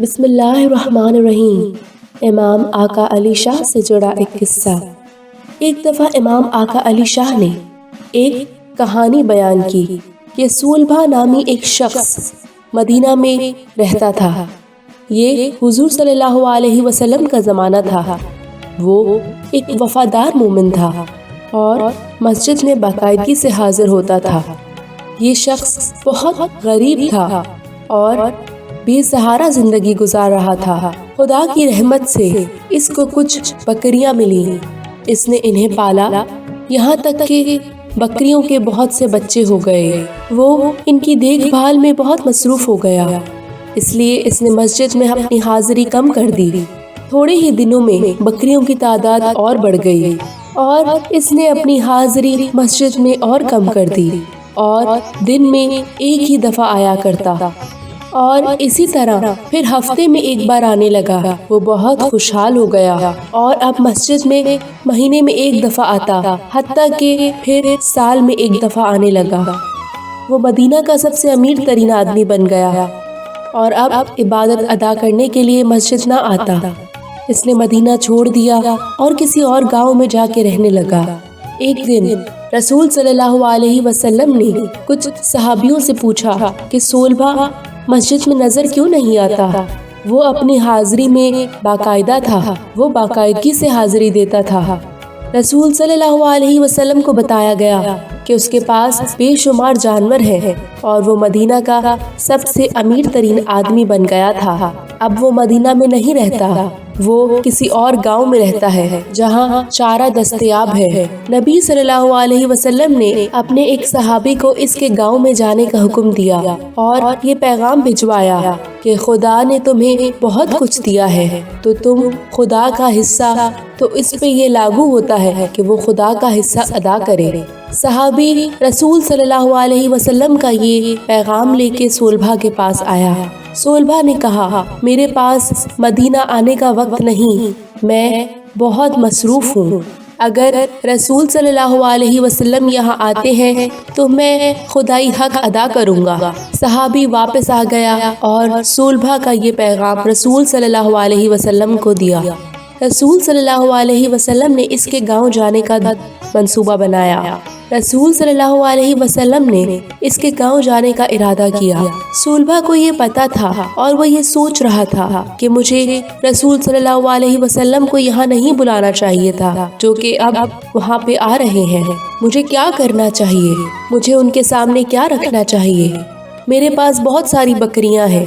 بسم اللہ الرحمن الرحیم۔ امام آقا علی شاہ سے جڑا ایک قصہ۔ ایک دفعہ امام آقا علی شاہ نے ایک کہانی بیان کی کہ صولبہ نامی ایک شخص مدینہ میں رہتا تھا۔ یہ حضور صلی اللہ علیہ وسلم کا زمانہ تھا۔ وہ ایک وفادار مومن تھا اور مسجد میں باقاعدگی سے حاضر ہوتا تھا۔ یہ شخص بہت غریب تھا اور بے سہارا زندگی گزار رہا تھا۔ خدا کی رحمت سے اس کو کچھ بکریاں ملی۔ اس نے انہیں پالا، یہاں تک کہ بکریوں کے بہت سے بچے ہو گئے۔ وہ ان کی دیکھ بھال میں بہت مصروف ہو گیا، اس لیے اس نے مسجد میں اپنی حاضری کم کر دی۔ تھوڑے ہی دنوں میں بکریوں کی تعداد اور بڑھ گئی اور اس نے اپنی حاضری مسجد میں اور کم کر دی اور دن میں ایک ہی دفعہ آیا کرتا اور اسی طرح پھر ہفتے میں ایک بار آنے لگا۔ وہ بہت خوشحال ہو گیا اور اب مسجد میں مہینے میں ایک دفعہ آتا، حتیٰ کہ پھر سال میں ایک دفعہ آنے لگا۔ وہ مدینہ کا سب سے امیر ترین آدمی بن گیا اور اب عبادت ادا کرنے کے لیے مسجد نہ آتا۔ اس نے مدینہ چھوڑ دیا اور کسی اور گاؤں میں جا کے رہنے لگا۔ ایک دن رسول صلی اللہ علیہ وسلم نے کچھ صحابیوں سے پوچھا کہ صولبہ مسجد میں نظر کیوں نہیں آتا؟ وہ اپنی حاضری میں باقاعدہ تھا، وہ باقاعدگی سے حاضری دیتا تھا۔ رسول صلی اللہ علیہ وسلم کو بتایا گیا کہ اس کے پاس بے شمار جانور ہیں اور وہ مدینہ کا سب سے امیر ترین آدمی بن گیا تھا۔ اب وہ مدینہ میں نہیں رہتا، وہ کسی اور گاؤں میں رہتا ہے جہاں چارہ دستیاب ہے۔ نبی صلی اللہ علیہ وسلم نے اپنے ایک صحابی کو اس کے گاؤں میں جانے کا حکم دیا اور یہ پیغام بھجوایا کہ خدا نے تمہیں بہت کچھ دیا ہے تو تم خدا کا حصہ، تو اس پہ یہ لاگو ہوتا ہے کہ وہ خدا کا حصہ ادا کرے۔ صحابی رسول صلی اللہ علیہ وسلم کا یہ پیغام لے کے صولبہ کے پاس آیا۔ صولبہ نے کہا، میرے پاس مدینہ آنے کا وقت نہیں، میں بہت مصروف ہوں۔ اگر رسول صلی اللہ علیہ وسلم یہاں آتے ہیں تو میں خدائی حق ادا کروں گا۔ صحابی واپس آ گیا اور صولبہ کا یہ پیغام رسول صلی اللہ علیہ وسلم کو دیا۔ رسول صلی اللہ علیہ وسلم نے اس کے گاؤں جانے کا منصوبہ بنایا۔ رسول صلی اللہ علیہ وسلم نے اس کے گاؤں جانے کا ارادہ کیا۔ صولبہ کو یہ پتا تھا اور وہ یہ سوچ رہا تھا کہ مجھے رسول صلی اللہ علیہ وسلم کو یہاں نہیں بلانا چاہیے تھا، جو کہ اب وہاں پہ آ رہے ہیں۔ مجھے کیا کرنا چاہیے؟ مجھے ان کے سامنے کیا رکھنا چاہیے؟ میرے پاس بہت ساری بکریاں ہیں،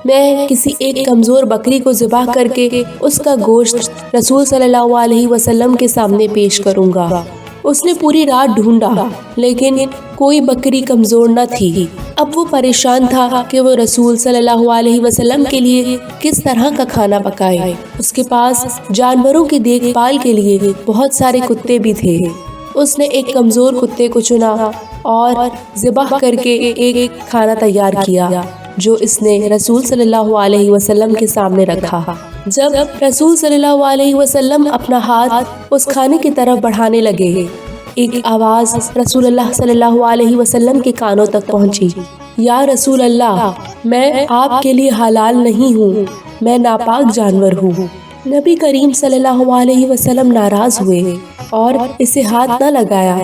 میں کسی ایک کمزور بکری کو ذبح کر کے اس کا گوشت رسول صلی اللہ علیہ وسلم کے سامنے پیش کروں گا۔ اس نے پوری رات ڈھونڈا لیکن کوئی بکری کمزور نہ تھی۔ اب وہ پریشان تھا کہ وہ رسول صلی اللہ علیہ وسلم کے لیے کس طرح کا کھانا پکائے۔ اس کے پاس جانوروں کی دیکھ بھال کے لیے بہت سارے کتے بھی تھے۔ اس نے ایک کمزور کتے کو چنا اور ذبح کر کے ایک کھانا تیار کیا جو اس نے رسول صلی اللہ علیہ وسلم کے سامنے رکھا۔ جب رسول صلی اللہ علیہ وسلم اپنا ہاتھ اس کھانے کی طرف بڑھانے لگے، ایک آواز رسول اللہ صلی اللہ علیہ وسلم کے کانوں تک پہنچی، یا رسول اللہ، میں آپ کے لیے حلال نہیں ہوں، میں ناپاک جانور ہوں۔ نبی کریم صلی اللہ علیہ وسلم ناراض ہوئے اور اسے ہاتھ نہ لگایا،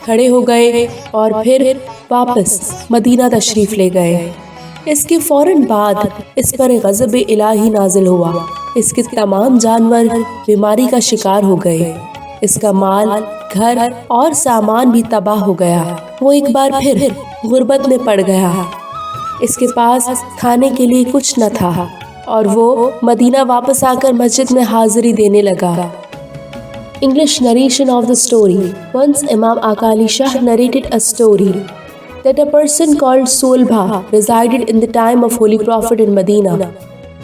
کھڑے ہو گئے اور پھر واپس مدینہ تشریف لے گئے۔ اس کے فوراً بعد اس پر غضب الہی نازل ہوا۔ اس کے تمام جانور بیماری کا شکار ہو گئے، اس کا مال، گھر اور سامان بھی تباہ ہو گیا۔ وہ ایک بار پھر غربت میں پڑ گیا، اس کے پاس کھانے کے لیے کچھ نہ تھا اور وہ مدینہ واپس آ کر مسجد میں حاضری دینے لگا۔ English narration of the story. Once Imam Aka Ali Shah narrated a story that a person called Solbha resided in the time of Holy Prophet in Medina.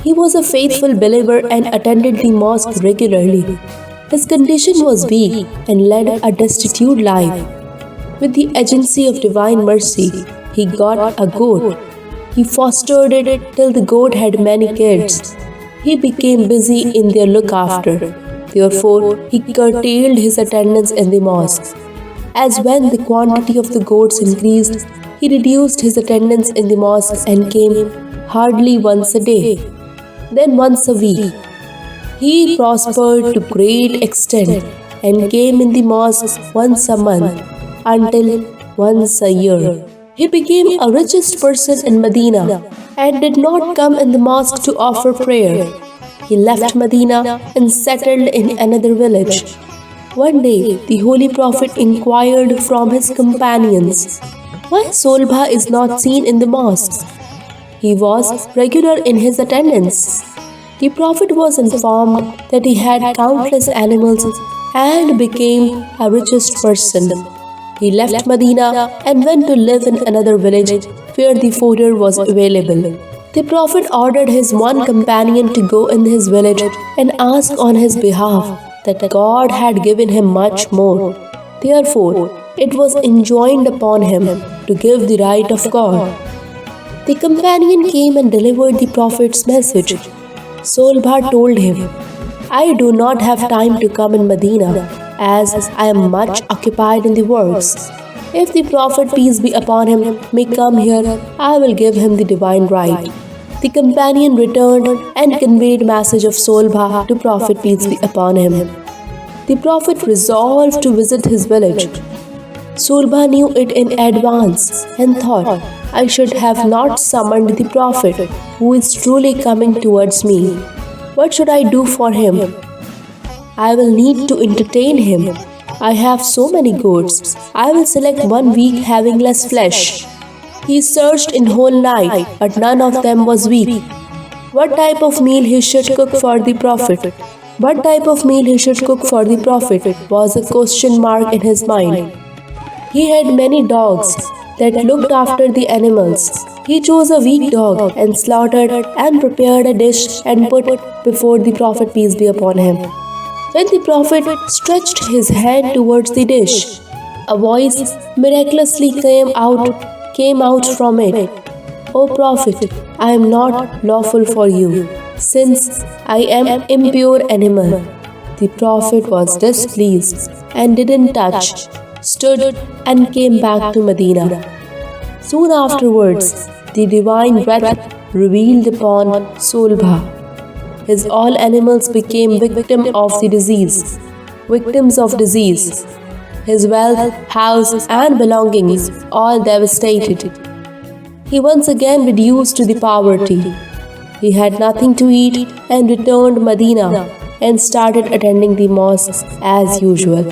He was a faithful believer and attended the mosque regularly. His condition was weak and led a destitute life. With the agency of divine mercy, he got a goat. He fostered it till the goat had many kids. He became busy in their look after. Therefore, he curtailed his attendance in the mosque. As when the quantity of the goats increased, he reduced his attendance in the mosque and came hardly once a day. then once a week. He prospered to great extent and came in the mosque once a month until once a year. He became a richest person in Medina and did not come in the mosque to offer prayer. He left Medina and settled in another village. One day, the Holy Prophet inquired from his companions why Solbha is not seen in the mosque. He was regular in his attendance. The Prophet was informed that he had countless animals and became a richest person. He left Medina and went to live in another village where the fodder was available. The Prophet ordered his one companion to go in his village and ask on his behalf that God had given him much more. Therefore, it was enjoined upon him to give the right of God. The companion came and delivered the Prophet's message. Solbha told him, I do not have time to come in Medina, as I am much occupied in the works. If the Prophet, peace be upon him, may come here, I will give him the divine right. The companion returned and conveyed message of Solbha to Prophet, peace be upon him. The Prophet resolved to visit his village. Solbha knew it in advance and thought, I should have not summoned the Prophet, who is truly coming towards me. What should I do for him? I will need to entertain him. I have so many goats. I will select 1 week having less flesh. He searched in whole night, but none of them was weak. What type of meal he should cook for the Prophet? What type of meal he should cook for the Prophet was a question mark in his mind. He had many dogs that looked after the animals. He chose a weak dog and slaughtered and prepared a dish and put before the Prophet, peace be upon him. When the Prophet stretched his hand towards the dish, a voice miraculously came out from it. O Prophet, I am not lawful for you, since I am impure animal. The Prophet was displeased and didn't touch, stood and came back to Medina. Soon afterwards, the divine breath revealed upon Solbha. His all animals became victims of disease. His wealth, house, and belongings all devastated. He once again reduced to the poverty. He had nothing to eat and returned Medina and started attending the mosques as usual.